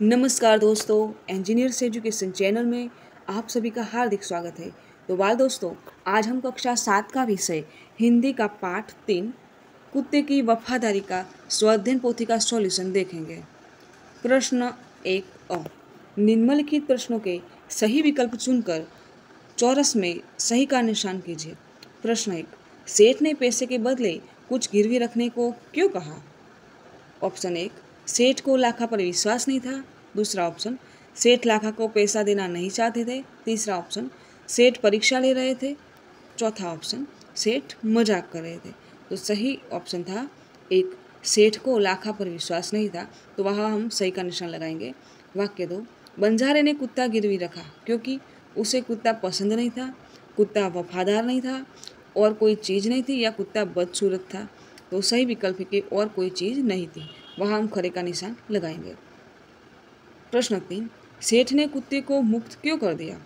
नमस्कार दोस्तों, engineers education channel में आप सभी का हार्दिक स्वागत है। तो बाल दोस्तों, आज हम कक्षा 7 का विषय हिंदी का पाठ 3 कुत्ते की वफादारी का स्वाध्ययन पोथी का सॉल्यूशन देखेंगे। प्रश्न 1 अ निम्नलिखित प्रश्नों के सही विकल्प चुनकर चौरस में सही का निशान कीजिए। प्रश्न 1, सेठ ने पैसे के बदले कुछ गिरवी रखने को क्यों कहा? ऑप्शन 1, सेठ को लाखा पर विश्वास नहीं था। दूसरा ऑप्शन, सेठ लाखा को पैसा देना नहीं चाहते थे। तीसरा ऑप्शन, सेठ परीक्षा ले रहे थे। चौथा ऑप्शन, सेठ मजाक कर रहे थे। तो सही ऑप्शन था 1, सेठ को लाखा पर विश्वास नहीं था, तो वहाँ हम सही का निशान लगाएंगे। वाक्य 2, बंजारे ने कुत्ता गिरवी रखा क्योंकि उसे कुत्ता पसंद नहीं था, कुत्ता वफादार नहीं था, और कोई चीज़ नहीं थी, या कुत्ता बदसूरत था। तो सही विकल्प है कि और कोई चीज़ नहीं थी, वहाँ हम खरे का निशान लगाएंगे। प्रश्न 3, सेठ ने कुत्ते को मुक्त क्यों कर दिया?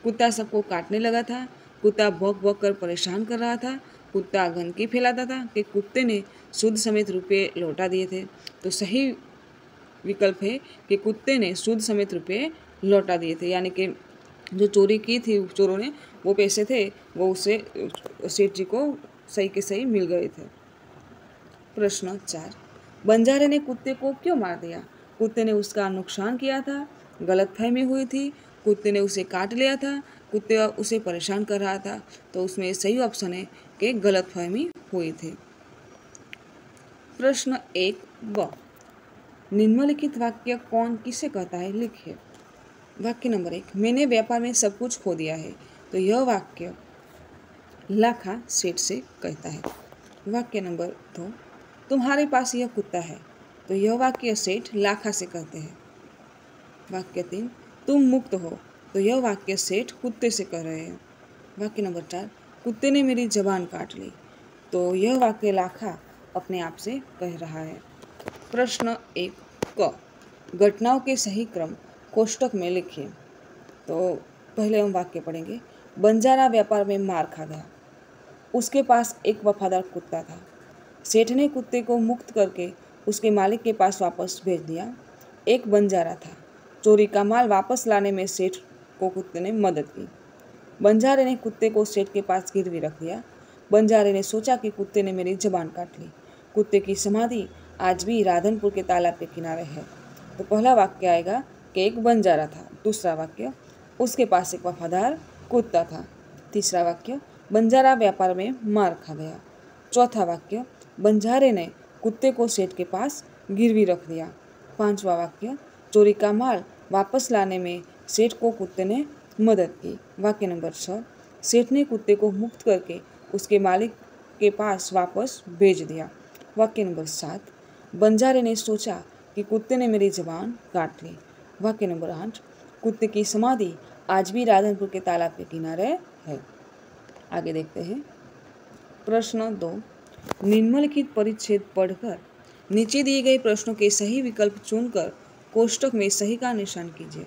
कुत्ता सबको काटने लगा था, कुत्ता भौंक भौंक कर परेशान कर रहा था, कुत्ता गंदगी फैलाता था, कि कुत्ते ने सूद समेत रुपये लौटा दिए थे। तो सही विकल्प है कि कुत्ते ने सूद समेत रुपये लौटा दिए थे, यानी कि जो चोरी की थी चोरों ने, वो पैसे थे वो उसे सेठ जी को सही के सही मिल गए थे। प्रश्न 4, बंजारे ने कुत्ते को क्यों मार दिया? कुत्ते ने उसका नुकसान किया था, गलतफहमी हुई थी, कुत्ते ने उसे काट लिया था, कुत्ते उसे परेशान कर रहा था। तो उसमें सही ऑप्शन है कि गलतफहमी हुई थी। प्रश्न 1 ब, निम्नलिखित वाक्य कौन किसे कहता है, लिखिए। वाक्य नंबर 1, मैंने व्यापार में सब कुछ खो दिया है। तो यह वाक्य लाखा सेठ से कहता है। वाक्य नंबर 2, तुम्हारे पास यह कुत्ता है। तो यह वाक्य सेठ लाखा से कहते हैं। वाक्य 3, तुम मुक्त हो। तो यह वाक्य सेठ कुत्ते से कह रहे हैं। वाक्य नंबर 4, कुत्ते ने मेरी जबान काट ली। तो यह वाक्य लाखा अपने आप से कह रहा है। प्रश्न 1 क, घटनाओं के सही क्रम कोष्टक में लिखिए। तो पहले हम वाक्य पढ़ेंगे। बंजारा व्यापार में मार खा गया, उसके पास एक वफादार कुत्ता था। सेठ ने कुत्ते को मुक्त करके उसके मालिक के पास वापस भेज दिया। एक बंजारा था, चोरी का माल वापस लाने में सेठ को कुत्ते ने मदद की। बंजारे ने कुत्ते को सेठ के पास गिरवी रख दिया। बंजारे ने सोचा कि कुत्ते ने मेरी जबान काट ली। कुत्ते की समाधि आज भी राधनपुर के तालाब के किनारे है। तो पहला वाक्य आएगा कि एक बंजारा था। दूसरा वाक्य, उसके पास एक वफादार कुत्ता था। तीसरा वाक्य, बंजारा व्यापार में मार खा गया। चौथा वाक्य, बंजारे ने कुत्ते को सेठ के पास गिरवी रख दिया। पांचवा वाक्य, चोरी का माल वापस लाने में सेठ को कुत्ते ने मदद की। वाक्य नंबर 6, सेठ ने कुत्ते को मुक्त करके उसके मालिक के पास वापस भेज दिया। वाक्य नंबर 7, बंजारे ने सोचा कि कुत्ते ने मेरी जबान काट ली। वाक्य नंबर 8, कुत्ते की समाधि आज भी राधनपुर के तालाब के किनारे है। आगे देखते हैं। प्रश्न 2, निम्नलिखित परिच्छेद पढ़कर नीचे दिए गए प्रश्नों के सही विकल्प चुनकर कोष्टक में सही का निशान कीजिए।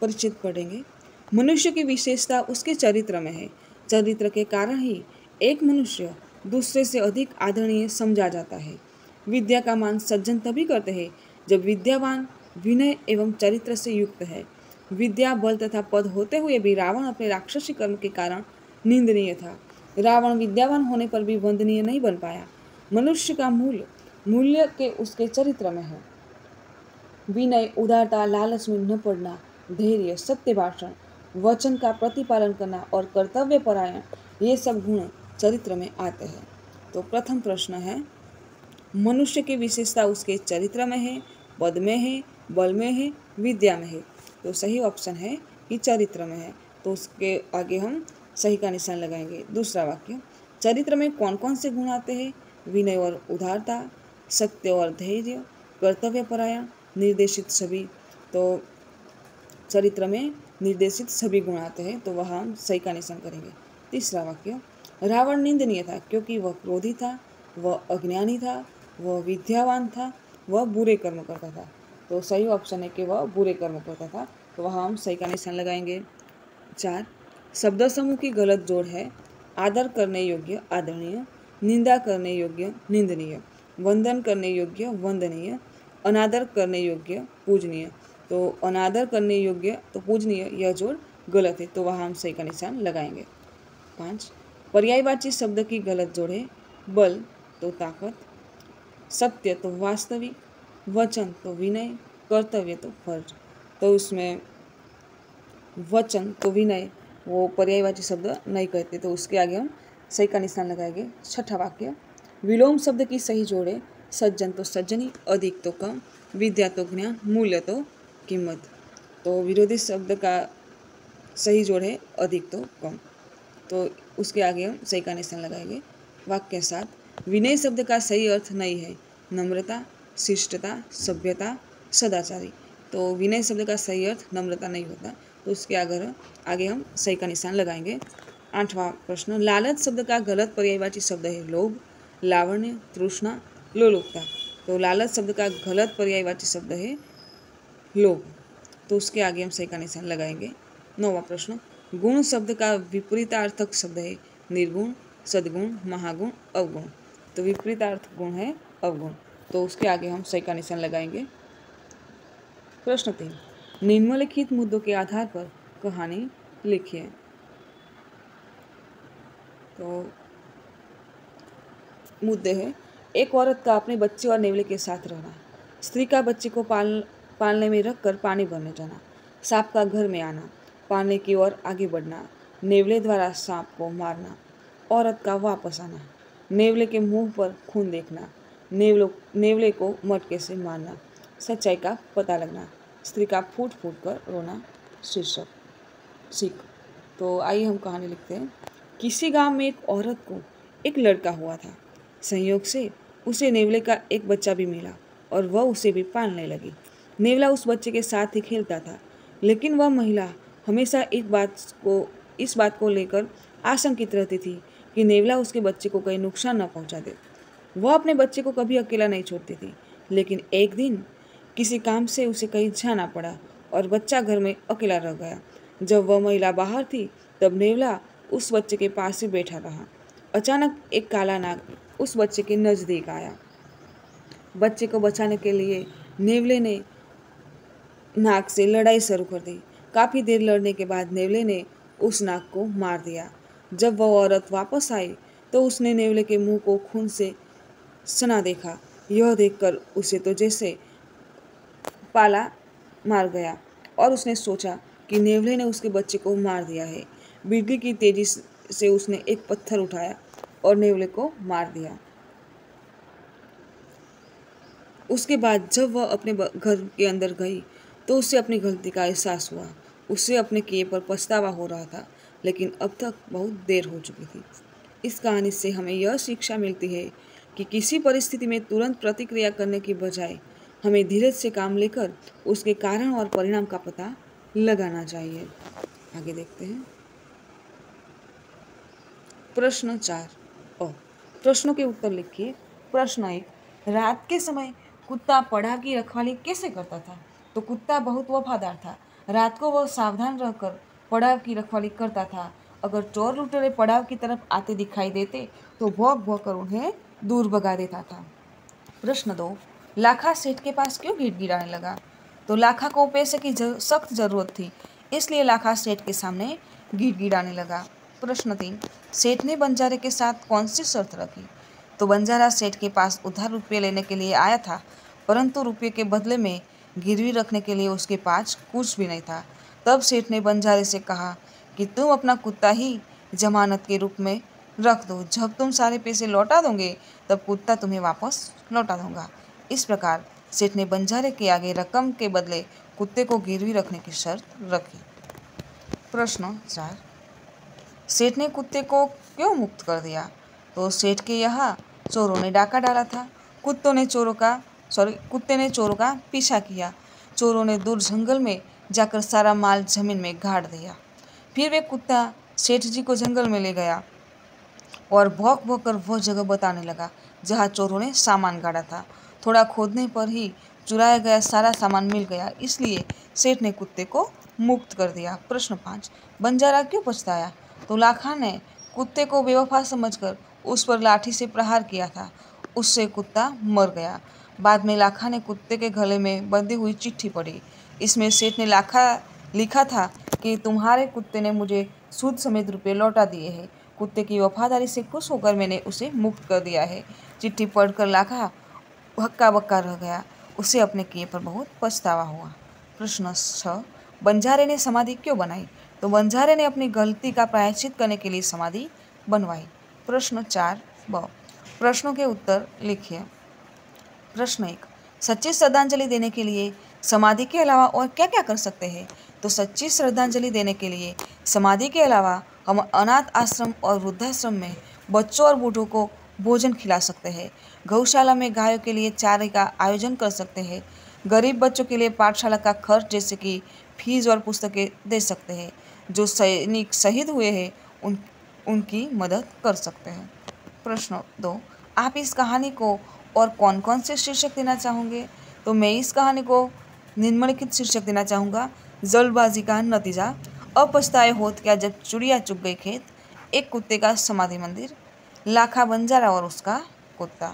परिच्छेद पढ़ेंगे। मनुष्य की विशेषता उसके चरित्र में है। चरित्र के कारण ही एक मनुष्य दूसरे से अधिक आदरणीय समझा जाता है। विद्या का मान सज्जन तभी करते हैं जब विद्यावान विनय एवं चरित्र से युक्त है। विद्या, बल तथा पद होते हुए भी रावण अपने राक्षसी कर्म के कारण निंदनीय था। रावण विद्यावान होने पर भी वंदनीय नहीं बन पाया। मनुष्य का मूल्य के उसके चरित्र में है। विनय, उदारता, लालच में न पड़ना, धैर्य, सत्य भाषण, वचन का प्रतिपालन करना और कर्तव्य परायण, ये सब गुण चरित्र में आते हैं। तो प्रथम प्रश्न है, मनुष्य की विशेषता उसके चरित्र में है, पद में है, बल में है, विद्या में है। तो सही ऑप्शन है कि चरित्र में है। तो उसके आगे हम सही का निशान लगाएंगे। दूसरा वाक्य, चरित्र में कौन कौन से गुण आते हैं? विनय और उदारता, सत्य और धैर्य, कर्तव्य परायण, निर्देशित सभी। तो चरित्र में निर्देशित सभी गुण आते हैं, तो वह हम सही का निशान करेंगे। तीसरा वाक्य, रावण निंदनीय था क्योंकि वह क्रोधी था, वह अज्ञानी था, वह विद्यावान था, वह बुरे कर्म करता था। तो सही ऑप्शन है कि वह बुरे कर्म करता था, तो वह हम सही का निशान लगाएंगे। 4, शब्द समूह की गलत जोड़ है। आदर करने योग्य आदरणीय, निंदा करने योग्य निंदनीय, वंदन करने योग्य वंदनीय, अनादर करने योग्य पूजनीय, तो अनादर करने योग्य तो पूजनीय, यह जोड़ गलत है, तो वहाँ हम सही का निशान लगाएंगे। 5, पर्यायवाची शब्द की गलत जोड़े, बल तो ताकत, सत्य तो वास्तविक, वचन तो विनय, कर्तव्य तो फर्ज। तो उसमें वचन तो विनय वो पर्यायवाची शब्द नहीं कहते, तो उसके आगे हम सही का निशान लगाएंगे। 6ठा वाक्य, विलोम शब्द की सही जोड़े, सज्जन तो सज्जनी, अधिक तो कम, विद्या तो ज्ञान, मूल्य तो कीमत। तो विरोधी शब्द का सही जोड़ है अधिक तो कम, तो उसके आगे हम सही का निशान लगाएंगे। वाक्य 7, विनय शब्द का सही अर्थ नहीं है, नम्रता, शिष्टता, सभ्यता, सदाचारी। तो विनय शब्द का सही अर्थ नम्रता नहीं होता, तो उसके आगे हम सही का निशान लगाएंगे। 8वां प्रश्न, लालच शब्द का गलत पर्यायवाची शब्द है लोभ, लावण्य, तृष्णा, लोलुपता। तो लालच शब्द का गलत पर्यायवाची शब्द है लोभ, तो उसके आगे हम सही का निशान लगाएंगे। 9वां प्रश्न, गुण शब्द का विपरीतार्थक शब्द है निर्गुण, सद्गुण, महागुण, अवगुण। तो विपरीतार्थ गुण है अवगुण, तो उसके आगे हम सही का निशान लगाएंगे। प्रश्न 3, निम्नलिखित मुद्दों के आधार पर कहानी लिखिए। तो मुद्दे हैं, एक औरत का अपने बच्चे और नेवले के साथ रहना, स्त्री का बच्चे को पालने में रखकर पानी भरने जाना, सांप का घर में आना, पानी की ओर आगे बढ़ना, नेवले द्वारा सांप को मारना, औरत का वापस आना, नेवले के मुंह पर खून देखना, नेवले को मटके से मारना, सच्चाई का पता लगना, स्त्री का फूट फूट कर रोना। शीर्षक सीख। तो आइए हम कहानी लिखते हैं। किसी गांव में एक औरत को एक लड़का हुआ था। संयोग से उसे नेवले का एक बच्चा भी मिला और वह उसे भी पालने लगी। नेवला उस बच्चे के साथ ही खेलता था, लेकिन वह महिला हमेशा इस बात को लेकर आशंकित रहती थी कि नेवला उसके बच्चे को कहीं नुकसान न पहुंचा दे। वह अपने बच्चे को कभी अकेला नहीं छोड़ती थी, लेकिन एक दिन किसी काम से उसे कहीं जाना पड़ा और बच्चा घर में अकेला रह गया। जब वह महिला बाहर थी, तब नेवला उस बच्चे के पास ही बैठा रहा। अचानक एक काला नाग उस बच्चे के नजदीक आया। बच्चे को बचाने के लिए नेवले ने नाग से लड़ाई शुरू कर दी। काफी देर लड़ने के बाद नेवले ने उस नाग को मार दिया। जब वह औरत वापस आई तो उसने नेवले के मुंह को खून से सना देखा। यह देखकर उसे तो जैसे पाला मार गया और उसने सोचा कि नेवले ने उसके बच्चे को मार दिया है। बिजली की तेजी से उसने एक पत्थर उठाया और नेवले को मार दिया। उसके बाद जब वह अपने घर के अंदर गई तो उसे अपनी गलती का एहसास हुआ। उसे अपने किए पर पछतावा हो रहा था, लेकिन अब तक बहुत देर हो चुकी थी। इस कहानी से हमें यह शिक्षा मिलती है कि किसी परिस्थिति में तुरंत प्रतिक्रिया करने की बजाय हमें धीरज से काम लेकर उसके कारण और परिणाम का पता लगाना चाहिए। आगे देखते हैं। प्रश्न 4 और प्रश्नों के उत्तर लिखिए। प्रश्न 1, रात के समय कुत्ता पड़ाव की रखवाली कैसे करता था? तो कुत्ता बहुत वफादार था। रात को वह सावधान रहकर पड़ाव की रखवाली करता था। अगर चोर लुटेरे पड़ाव की तरफ आते दिखाई देते तो भौंक भौंक कर उन्हें दूर भगा देता था। प्रश्न 2, लाखा सेठ के पास क्यों गिड़गिड़ाने लगा? तो लाखा को पैसे की सख्त जरूरत थी, इसलिए लाखा सेठ के सामने गिड़गिड़ाने लगा। प्रश्न 3, सेठ ने बंजारे के साथ कौन सी शर्त रखी? तो बंजारा सेठ के पास उधार रुपये लेने के लिए आया था, परंतु रुपये के बदले में गिरवी रखने के लिए उसके पास कुछ भी नहीं था। तब सेठ ने बंजारे से कहा कि तुम अपना कुत्ता ही जमानत के रूप में रख दो। जब तुम सारे पैसे लौटा दोगे तब कुत्ता तुम्हें वापस लौटा दूंगा। इस प्रकार सेठ ने बंजारे के आगे रकम के बदले कुत्ते को गिरवी रखने की शर्त रखी। प्रश्न 4, सेठ ने कुत्ते को क्यों मुक्त कर दिया? तो सेठ के यहाँ चोरों ने डाका डाला था। कुत्ते ने चोरों का पीछा किया। चोरों ने दूर जंगल में जाकर सारा माल जमीन में गाड़ दिया। फिर वे कुत्ता सेठ जी को जंगल में ले गया और भौंक भौंक कर वह जगह बताने लगा जहाँ चोरों ने सामान गाड़ा था। थोड़ा खोदने पर ही चुराया गया सारा सामान मिल गया, इसलिए सेठ ने कुत्ते को मुक्त कर दिया। प्रश्न 5, बंजारा क्यों पछताया? तो लाखा ने कुत्ते को बेवफा समझकर उस पर लाठी से प्रहार किया था। उससे कुत्ता मर गया। बाद में लाखा ने कुत्ते के गले में बंधी हुई चिट्ठी पढ़ी। इसमें सेठ ने लिखा था कि तुम्हारे कुत्ते ने मुझे सूद समेत रुपये लौटा दिए हैं। कुत्ते की वफादारी से खुश होकर मैंने उसे मुक्त कर दिया है। चिट्ठी पढ़कर लाखा हक्का बक्का रह गया। उसे अपने किए पर बहुत पछतावा हुआ। प्रश्न 6, बंजारे ने समाधि क्यों बनाई? तो बंजारे ने अपनी गलती का प्रायश्चित करने के लिए समाधि बनवाई। प्रश्न 4 ब, प्रश्नों के उत्तर लिखिए। प्रश्न 1, सच्ची श्रद्धांजलि देने के लिए समाधि के अलावा और क्या क्या कर सकते हैं? तो सच्ची श्रद्धांजलि देने के लिए समाधि के अलावा हम अनाथ आश्रम और वृद्धाश्रम में बच्चों और बूढ़ों को भोजन खिला सकते हैं। गौशाला में गायों के लिए चारे का आयोजन कर सकते हैं। गरीब बच्चों के लिए पाठशाला का खर्च जैसे कि फीस और पुस्तकें दे सकते हैं। जो सैनिक शहीद हुए हैं उनकी मदद कर सकते हैं। प्रश्न 2, आप इस कहानी को और कौन कौन से शीर्षक देना चाहोगे? तो मैं इस कहानी को निम्नलिखित शीर्षक देना चाहूँगा। जल्दबाजी का नतीजा, अपछताए होत क्या जब चिड़िया चुग गई खेत, एक कुत्ते का समाधि मंदिर, लाखा बंजारा और उसका कुत्ता।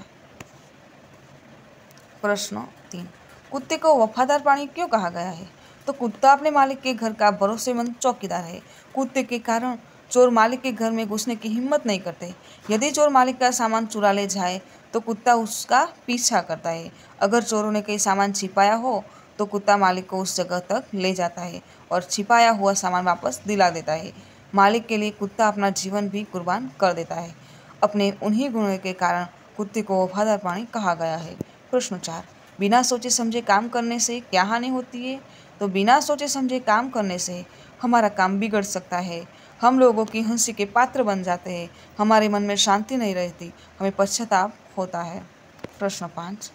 प्रश्न 3, कुत्ते को वफादार प्राणी क्यों कहा गया है? तो कुत्ता अपने मालिक के घर का भरोसेमंद चौकीदार है। कुत्ते के कारण चोर मालिक के घर में घुसने की हिम्मत नहीं करते। यदि चोर मालिक का सामान चुरा ले जाए तो कुत्ता उसका पीछा करता है। अगर चोरों ने कोई सामान छिपाया हो तो कुत्ता मालिक को उस जगह तक ले जाता है और छिपाया हुआ सामान वापस दिला देता है। मालिक के लिए कुत्ता अपना जीवन भी कुर्बान कर देता है। अपने उन्हीं गुणों के कारण कुत्ते को वफादार प्राणी कहा गया है। प्रश्न 4, बिना सोचे समझे काम करने से क्या हानि होती है? तो बिना सोचे समझे काम करने से हमारा काम बिगड़ सकता है। हम लोगों की हंसी के पात्र बन जाते हैं। हमारे मन में शांति नहीं रहती। हमें पश्चाताप होता है। प्रश्न 5,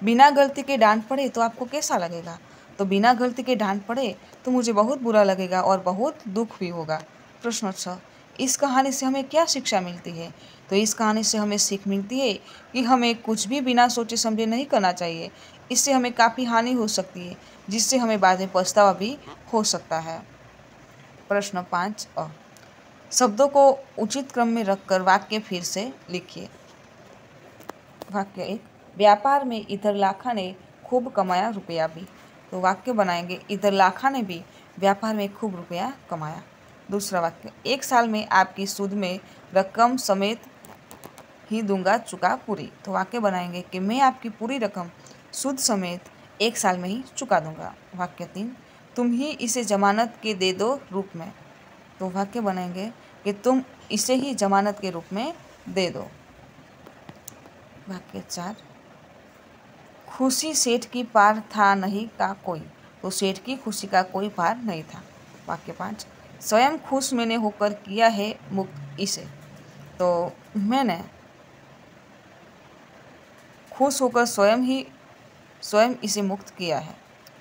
बिना गलती के डांट पड़े तो आपको कैसा लगेगा? तो बिना गलती के डांट पड़े तो मुझे बहुत बुरा लगेगा और बहुत दुख भी होगा। प्रश्न 6, इस कहानी से हमें क्या शिक्षा मिलती है? तो इस कहानी से हमें सीख मिलती है कि हमें कुछ भी बिना सोचे समझे नहीं करना चाहिए। इससे हमें काफ़ी हानि हो सकती है जिससे हमें बाद में पछतावा भी हो सकता है। प्रश्न 5 शब्दों को उचित क्रम में रखकर वाक्य फिर से लिखिए। वाक्य 1, व्यापार में इधर लाखा ने खूब कमाया रुपया भी। तो वाक्य बनाएंगे, इधर लाखा ने भी व्यापार में खूब रुपया कमाया। दूसरा वाक्य, एक साल में आपकी सूद में रकम समेत ही दूंगा चुका पूरी। तो वाक्य बनाएंगे कि मैं आपकी पूरी रकम सूद समेत एक साल में ही चुका दूंगा। वाक्य 3, तुम ही इसे जमानत के दे दो रूप में। तो वाक्य बनाएंगे कि तुम इसे ही जमानत के रूप में दे दो। वाक्य 4, खुशी सेठ की पार था नहीं का कोई। तो सेठ की खुशी का कोई पार नहीं था। वाक्य 5, स्वयं खुश मैंने होकर किया है मुक्त इसे। तो मैंने खुश होकर स्वयं इसे मुक्त किया है।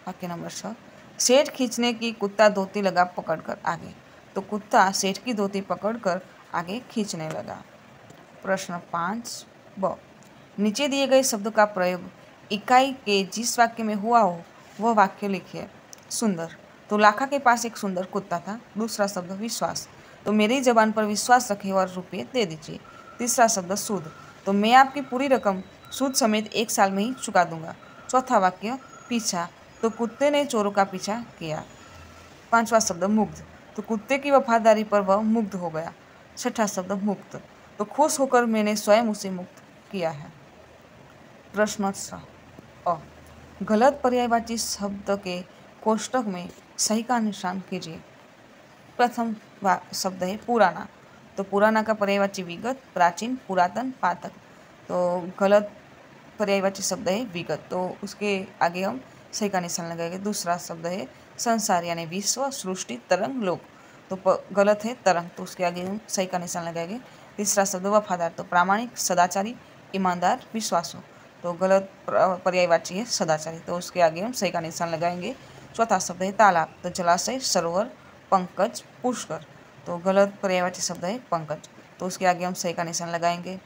वाक्य नंबर 6, सेठ खींचने की कुत्ता धोती लगा पकड़कर आगे। तो कुत्ता सेठ की धोती पकड़कर आगे खींचने लगा। प्रश्न 5 ब, नीचे दिए गए शब्दों का प्रयोग इकाई के जिस वाक्य में हुआ हो वह वाक्य लिखिए। सुंदर, तो लाखा के पास एक सुंदर कुत्ता था। दूसरा शब्द विश्वास, तो मेरी जबान पर विश्वास रखे और रुपये दे दीजिए। तीसरा शब्द सूद, तो मैं आपकी पूरी रकम सूद समेत एक साल में ही चुका दूंगा। चौथा वाक्य पीछा, तो कुत्ते ने चोरों का पीछा किया। पांचवा शब्द मुग्ध, तो कुत्ते की वफादारी पर वह मुग्ध हो गया। छठा शब्द मुक्त, तो खुश होकर मैंने स्वयं उसे मुक्त किया है। प्रश्न 6 गलत पर्यायवाची शब्द के कोष्ठक में सही का निशान कीजिए। प्रथम शब्द है पुराना, तो पुराना का पर्यायवाची विगत, प्राचीन, पुरातन, पातक। तो गलत पर्यायवाची शब्द है विगत, तो उसके आगे हम सही का निशान लगाएंगे। दूसरा शब्द है संसार यानी विश्व, सृष्टि, तरंग, लोक। तो गलत है तरंग, तो उसके आगे हम सही का निशान लगाएंगे। तीसरा शब्द वफादार, तो प्रामाणिक, सदाचारी, ईमानदार, विश्वासु। तो गलत पर्यायवाची है सदाचारी, तो उसके आगे हम सही का निशान लगाएंगे। चौथा शब्द है तालाब, तो जलाशय, सरोवर, पंकज, पुष्कर। तो गलत पर्यायवाची शब्द है पंकज, तो उसके आगे हम सही का निशान लगाएंगे।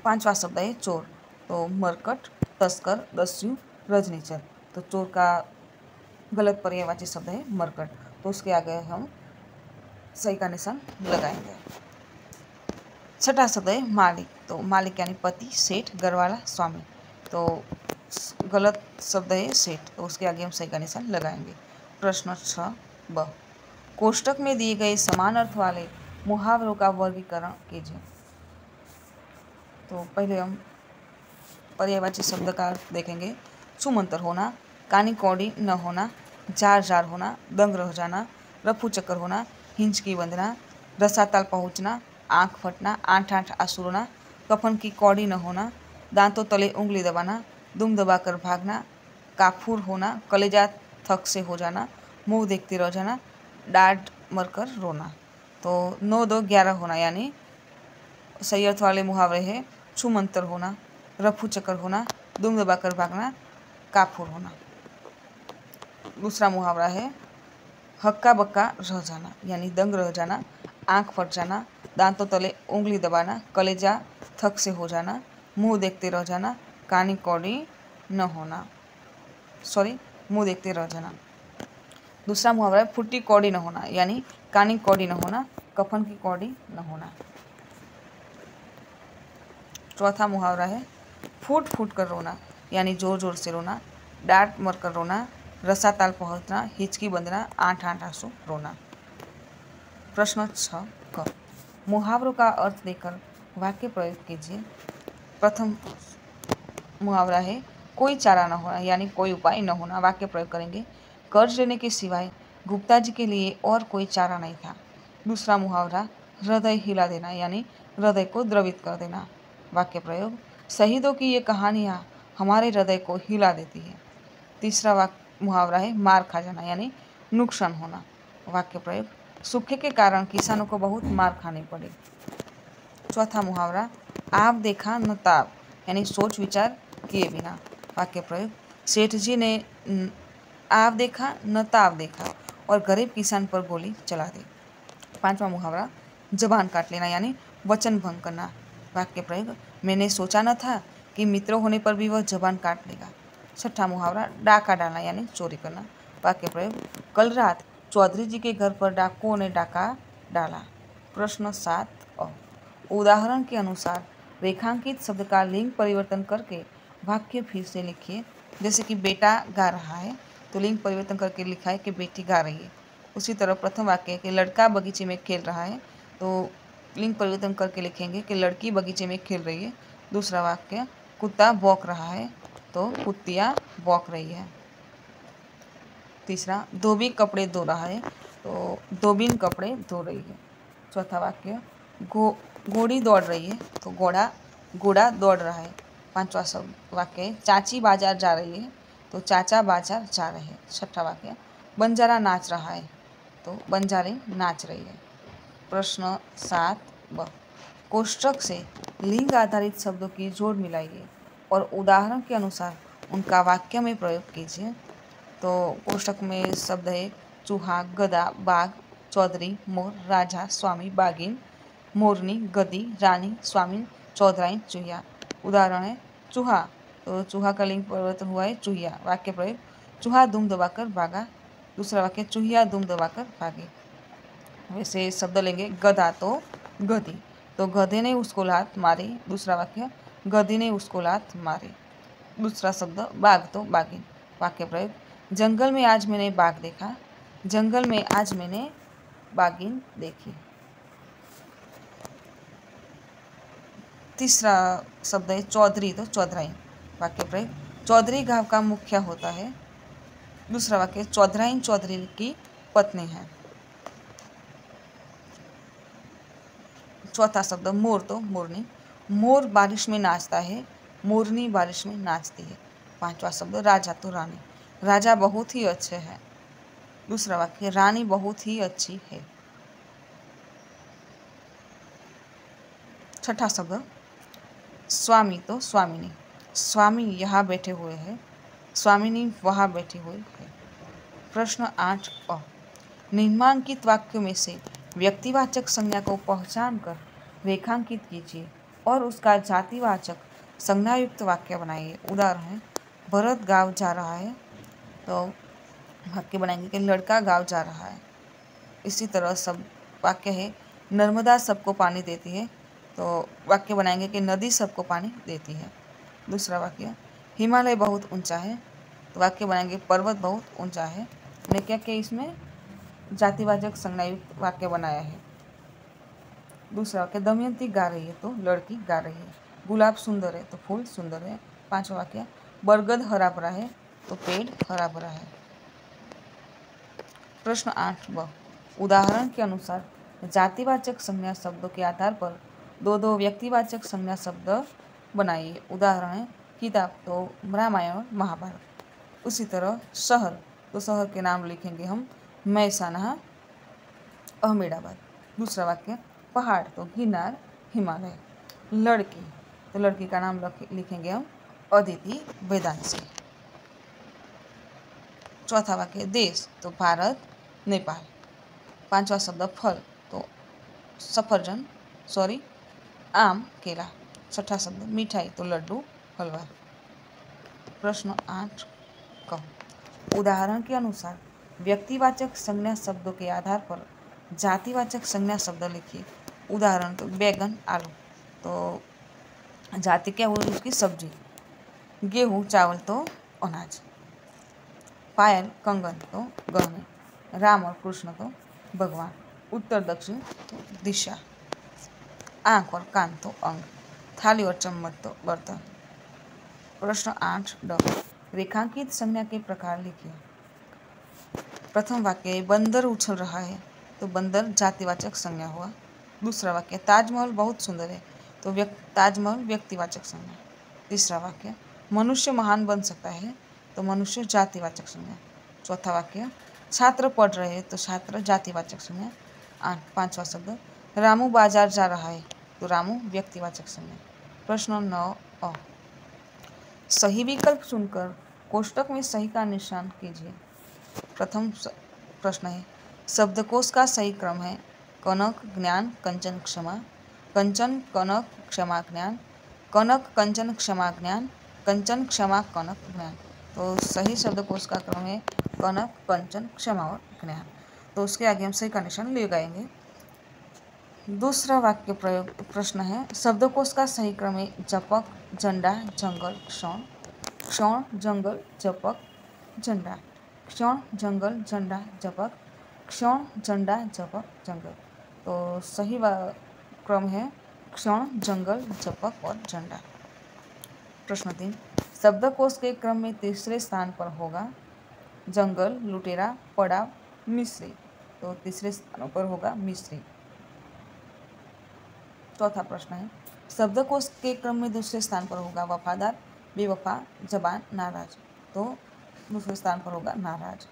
पांचवा शब्द है चोर, तो मरकट, तस्कर, दस्यु, रजनीचर। तो चोर का गलत पर्यायवाची शब्द है मरकट, तो उसके आगे हम सही का निशान लगाएंगे। छठा शब्द है मालिक। तो मालिक यानी पति, सेठ, घरवाला, स्वामी। तो गलत शब्द है सेठ, तो उसके आगे हम सही का निशान लगाएंगे। प्रश्न 6ब, कोष्टक में दिए गए समान अर्थ वाले मुहावरों का वर्गीकरण कीजिए। तो पहले हम पर्यायवाची शब्द का अर्थ देखेंगे। छूमंतर होना, कानी कौड़ी न होना, जार जार होना, दंग रह जाना, रफू चक्कर होना, हिंचकी बंधना, रसाताल पहुँचना, आँख फटना, आठ आठ आंसू रोना, कफन की कौड़ी न होना, दांतों तले उंगली दबाना, दुम दबाकर भागना, काफूर होना, कलेजा थक से हो जाना, मुंह देखते रह जाना, डांट मरकर रोना। तो 9 2 11 होना, यानी सही अर्थ वाले मुहावरे हैं छूमंतर होना, रफू चक्कर होना, दुम दबाकर भागना, काफूर होना। दूसरा मुहावरा है हक्का बक्का रह जाना, यानी दंग रह जाना, आँख फट जाना, दांतों तले उंगली दबाना, कलेजा थक से हो जाना, मुंह देखते रह जाना, कानी कौड़ी न होना, मुंह देखते रह जाना। दूसरा मुहावरा है फुट्टी कौड़ी न होना, यानी कानी कौड़ी न होना, कफन की कौड़ी न होना। चौथा मुहावरा है फूट फूट कर रोना, यानी जोर जोर से रोना, डांट मरकर रोना, रसा ताल पहुँचना, हिचकी बंधना, आठ आठ आंसू रोना। प्रश्न 6क, मुहावरों का अर्थ देकर वाक्य प्रयोग कीजिए। प्रथम मुहावरा है कोई चारा न होना, यानी कोई उपाय न होना। वाक्य प्रयोग करेंगे। कर्ज लेने के सिवाय गुप्ता जी के लिए और कोई चारा नहीं था। दूसरा मुहावरा हृदय हिला देना, यानी हृदय को द्रवित कर देना। वाक्य प्रयोग शहीदों की ये कहानियाँ हमारे हृदय को हिला देती है। तीसरा मुहावरा है मार खा जाना, यानी नुकसान होना। वाक्य प्रयोग सूखे के कारण किसानों को बहुत मार खानी पड़ी। चौथा मुहावरा आप देखा न ताब, यानी सोच विचार किए बिना। वाक्य प्रयोग सेठ जी ने आप देखा न ताब देखा और गरीब किसान पर गोली चला दी। पांचवा मुहावरा जबान काट लेना, यानी वचन भंग करना। वाक्य प्रयोग मैंने सोचा न था कि मित्र होने पर भी वह जबान काट लेगा। छठा मुहावरा डाका डालना, यानी चोरी करना। वाक्य प्रयोग कल रात चौधरी जी के घर पर डाकुओं ने डाका डाला। प्रश्न 7 उदाहरण के अनुसार रेखांकित शब्द का लिंग परिवर्तन करके वाक्य फिर से लिखिए। जैसे कि बेटा गा रहा है, तो लिंग परिवर्तन करके लिखा है कि बेटी गा रही है। उसी तरह प्रथम वाक्य है कि लड़का बगीचे में खेल रहा है, तो लिंग परिवर्तन करके लिखेंगे कि लड़की बगीचे में खेल रही है। दूसरा वाक्य कुत्ता भौंक रहा है, तो कुत्तियाँ भौंक रही है। तीसरा धोबी कपड़े धो रहा है, तो धोबिन कपड़े धो रही है। चौथा वाक्य घोड़ी दौड़ रही है, तो घोड़ा दौड़ रहा है। पांचवा वाक्य चाची बाजार जा रही है, तो चाचा बाजार जा रहे हैं। छठा वाक्य बंजारा नाच रहा है, तो बंजारे नाच रही है। प्रश्न 7ब कोष्ठक से लिंग आधारित शब्दों की जोड़ मिलाइए और उदाहरण के अनुसार उनका वाक्य में प्रयोग कीजिए। तो कोष्ठक में शब्द है चूहा, गधा, बाघ, चौधरी, मोर, राजा, स्वामी, बागिन, मोरनी, गदी, रानी, स्वामी, चौधराइन, चूहिया। उदाहरण है चूहा, तो चूहा का लिंग परिवर्तन हुआ है चूहिया। वाक्य प्रयोग चूहा दुम दबाकर भागा। दूसरा वाक्य चूहिया दुम दबाकर भागे। वैसे शब्द लेंगे गधा, तो गधी, तो गधे ने उसको लात मारी। दूसरा वाक्य गधी ने उसको लात मारी। दूसरा शब्द बाघ, तो बागिन। वाक्य प्रयोग जंगल में आज मैंने बाघ देखा, जंगल में आज मैंने बागिन देखी। तीसरा शब्द है चौधरी, तो चौधराइन। वाक्य प्रयोग चौधरी गांव का मुखिया होता है। दूसरा वाक्य चौधराइन चौधरी की पत्नी है। चौथा शब्द मोर, तो मोरनी, मोर बारिश में नाचता है, मोरनी बारिश में नाचती है। पांचवा शब्द राजा, तो रानी, राजा बहुत ही अच्छे हैं। दूसरा वाक्य रानी बहुत ही अच्छी है। छठा शब्द स्वामी, तो स्वामिनी, स्वामी यहाँ बैठे हुए हैं, स्वामिनी वहाँ बैठी हुई है। प्रश्न 8 निम्नांकित वाक्यों में से व्यक्तिवाचक संज्ञा को पहचान कर रेखांकित कीजिए और उसका जातिवाचक संज्ञायुक्त वाक्य बनाइए। उदाहरण है भरत गांव जा रहा है, तो वाक्य बनाएंगे कि लड़का गांव जा रहा है। इसी तरह सब वाक्य है नर्मदा सबको पानी देती है, तो वाक्य बनाएंगे कि नदी सबको पानी देती है। दूसरा वाक्य, हिमालय बहुत ऊंचा है, तो वाक्य बनाएंगे पर्वत बहुत ऊंचा है। मैंने क्या किया, इसमें जातिवाचक संज्ञायुक्त वाक्य बनाया है। दूसरा वाक्य, दमयंती गा रही है, तो लड़की गा रही है। गुलाब सुंदर है, तो फूल सुंदर है। पांचवा वाक्य, बरगद हरा भरा है, तो पेड़ हरा भरा है। प्रश्न 8 उदाहरण के अनुसार जातिवाचक संज्ञा शब्दों के आधार पर दो दो व्यक्तिवाचक संज्ञा शब्द बनाइए। उदाहरण है किताब, तो रामायण और महाभारत। उसी तरह शहर, तो शहर के नाम लिखेंगे हम महसाना, अहमदाबाद। दूसरा वाक्य, पहाड़, तो गिरनार, हिमालय। लड़की, तो लड़की का नाम लिखेंगे हम अदिति, वेदांशी। चौथा वाक्य, देश, तो भारत, नेपाल। पांचवा शब्द फल, तो सफरजन, आम, केला। छठा शब्द मिठाई, तो लड्डू, हलवा। प्रश्न 8 क उदाहरण के अनुसार व्यक्तिवाचक संज्ञा शब्दों के आधार पर जातिवाचक संज्ञा शब्द लिखिए। उदाहरण, तो बैगन, आलू, तो जाति क्या हुई उसकी सब्जी। गेहूँ, चावल, तो अनाज। पायल, कंगन, तो गहने। राम और कृष्ण, तो भगवान। उत्तर दक्षिण, तो दिशा। आँख और कान, तो अंग। थाली और चम्मच, तो बर्तन। प्रश्न 8 रेखांकित संज्ञा के प्रकार लिखिए। प्रथम वाक्य, बंदर उछल रहा है, तो बंदर जातिवाचक संज्ञा हुआ। दूसरा वाक्य, ताजमहल बहुत सुंदर है, तो ताजमहल व्यक्तिवाचक संज्ञा। तीसरा वाक्य, मनुष्य महान बन सकता है, तो मनुष्य जातिवाचक संज्ञा। चौथा वाक्य, छात्र पढ़ रहे हैं, तो छात्र जातिवाचक संज्ञा। पांचवा शब्द, रामू बाजार जा रहा है, तो रामू व्यक्तिवाचक संज्ञा। प्रश्न 9 सही विकल्प चुनकर कोष्टक में सही का निशान कीजिए। प्रथम प्रश्न है, शब्दकोश का सही क्रम है कनक, ज्ञान, कंचन, क्षमा। कंचन, कनक, क्षमा, ज्ञान। कनक, कंचन, क्षमा, ज्ञान। कंचन, क्षमा, कनक, ज्ञान। तो सही शब्दकोश का क्रम है कनक, कंचन, क्षमा और ज्ञान। तो उसके आगे हम सही का निशान लगाएंगे। दूसरा वाक्य प्रयोग प्रश्न है, शब्दकोश का सही क्रम है जपक, झंडा, जंगल, क्षण। क्षण, जंगल, जपक, झंडा। क्षण, जंगल, झंडा, जपक। क्षण, झंडा, जपक, जंगल। तो सही क्रम है क्षण, जंगल, जपक और झंडा। प्रश्न 3, शब्दकोश के क्रम में तीसरे स्थान पर होगा जंगल, लुटेरा, पड़ाव, मिस्री। तो तीसरे स्थानों पर होगा मिस्री। चौथा प्रश्न है, शब्दकोश के क्रम में दूसरे स्थान पर होगा वफादार, बेवफा, जबान, नाराज। तो दूसरे स्थान पर होगा नाराज।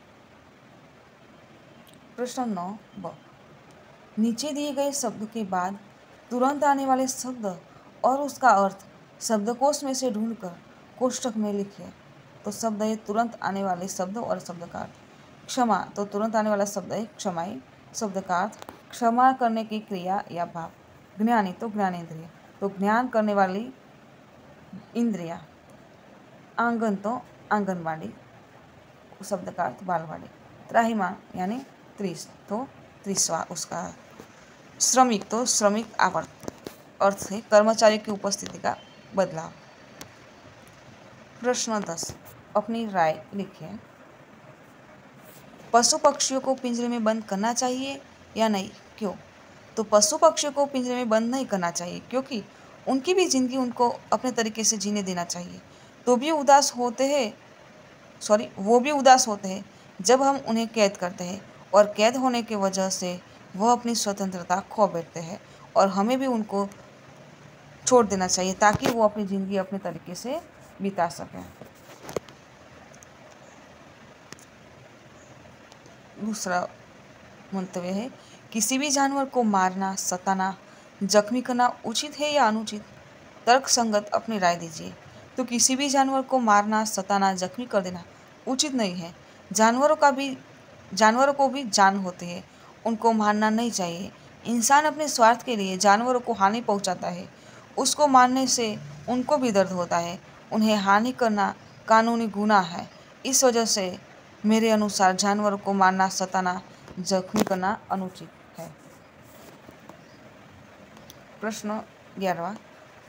प्रश्न 9 नीचे दिए गए शब्द के बाद तुरंत आने वाले शब्द और उसका अर्थ शब्दकोश में से ढूंढकर कोष्ठक में लिखिए। तो शब्द है तुरंत आने वाले शब्द और शब्द का अर्थ। क्षमा, तो तुरंत आने वाला शब्द है क्षमाई। शब्द का अर्थ क्षमा करने की क्रिया या भाव। ज्ञानी, तो ज्ञानेंद्रिय, तो ज्ञान करने वाली इंद्रिया। आंगन, तो आंगनवाड़ी। शब्द का अर्थ बालवाड़ी। त्राहिमाम यानी 30, तो 30वां उसका। श्रमिक, तो श्रमिक आवर्त अर्थ है कर्मचारी की उपस्थिति का बदलाव। प्रश्न 10 अपनी राय लिखिए। पशु पक्षियों को पिंजरे में बंद करना चाहिए या नहीं, क्यों? तो पशु पक्षियों को पिंजरे में बंद नहीं करना चाहिए क्योंकि उनकी भी जिंदगी उनको अपने तरीके से जीने देना चाहिए। वो भी उदास होते हैं जब हम उन्हें कैद करते हैं और कैद होने की वजह से वह अपनी स्वतंत्रता खो बैठते हैं और हमें भी उनको छोड़ देना चाहिए ताकि वो अपनी ज़िंदगी अपने तरीके से बिता सकें। दूसरा मंतव्य है, किसी भी जानवर को मारना, सताना, जख्मी करना उचित है या अनुचित? तर्कसंगत अपनी राय दीजिए। तो किसी भी जानवर को मारना, सताना, जख्मी कर देना उचित नहीं है। जानवरों को भी जान होती है, उनको मारना नहीं चाहिए। इंसान अपने स्वार्थ के लिए जानवरों को हानि पहुंचाता है, उसको मारने से उनको भी दर्द होता है। उन्हें हानि करना कानूनी गुनाह है। इस वजह से मेरे अनुसार जानवरों को मारना, सताना, जख्मी करना अनुचित है। प्रश्न 11वां,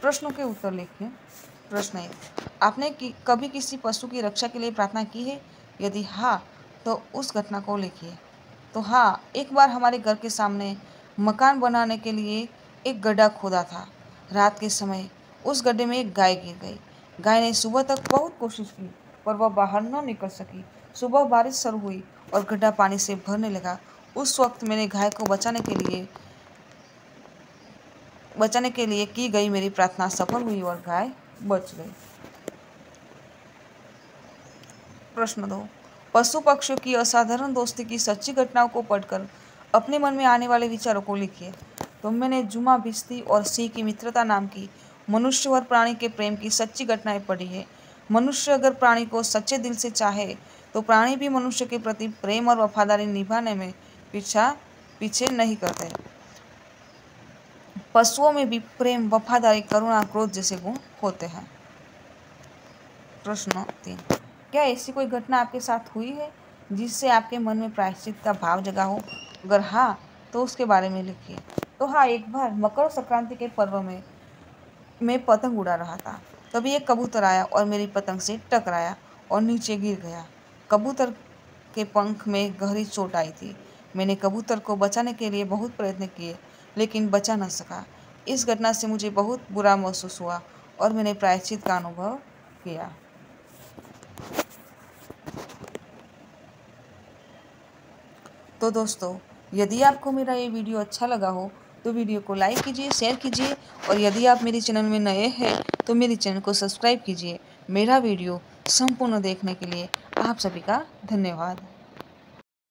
प्रश्नों के उत्तर लिखिए। प्रश्न 1, आपने कभी किसी पशु की रक्षा के लिए प्रार्थना की है? यदि हाँ, तो उस घटना को लिखिए। तो हाँ, एक बार हमारे घर के सामने मकान बनाने के लिए एक गड्ढा खोदा था। रात के समय उस गड्ढे में एक गाय गिर गई। गाय ने सुबह तक बहुत कोशिश की, पर वह बाहर न निकल सकी। सुबह बारिश शुरू हुई और गड्ढा पानी से भरने लगा। उस वक्त मैंने गाय को बचाने के लिए की गई मेरी प्रार्थना सफल हुई और गाय बच गई। प्रश्न 2, पशु पक्षियों की असाधारण दोस्ती की सच्ची घटनाओं को पढ़कर अपने मन में आने वाले विचारों को लिखिए। तो मैंने जुमा भिश्ती और सिंह की मित्रता नाम की मनुष्य और प्राणी के प्रेम की सच्ची घटनाएं पढ़ी है। मनुष्य अगर प्राणी को सच्चे दिल से चाहे तो प्राणी भी मनुष्य के प्रति प्रेम और वफादारी निभाने में पीछे नहीं करते। पशुओं में भी प्रेम, वफादारी, करुणा, क्रोध जैसे गुण होते हैं। प्रश्न 3, क्या ऐसी कोई घटना आपके साथ हुई है जिससे आपके मन में प्रायश्चित का भाव जगा हो? अगर हाँ, तो उसके बारे में लिखिए। तो हाँ, एक बार मकर संक्रांति के पर्व में मैं पतंग उड़ा रहा था। तभी एक कबूतर आया और मेरी पतंग से टकराया और नीचे गिर गया। कबूतर के पंख में गहरी चोट आई थी। मैंने कबूतर को बचाने के लिए बहुत प्रयत्न किए, लेकिन बचा न सका। इस घटना से मुझे बहुत बुरा महसूस हुआ और मैंने प्रायश्चित का अनुभव किया। तो दोस्तों, यदि आपको मेरा ये वीडियो अच्छा लगा हो तो वीडियो को लाइक कीजिए, शेयर कीजिए, और यदि आप मेरे चैनल में नए हैं तो मेरे चैनल को सब्सक्राइब कीजिए। मेरा वीडियो संपूर्ण देखने के लिए आप सभी का धन्यवाद।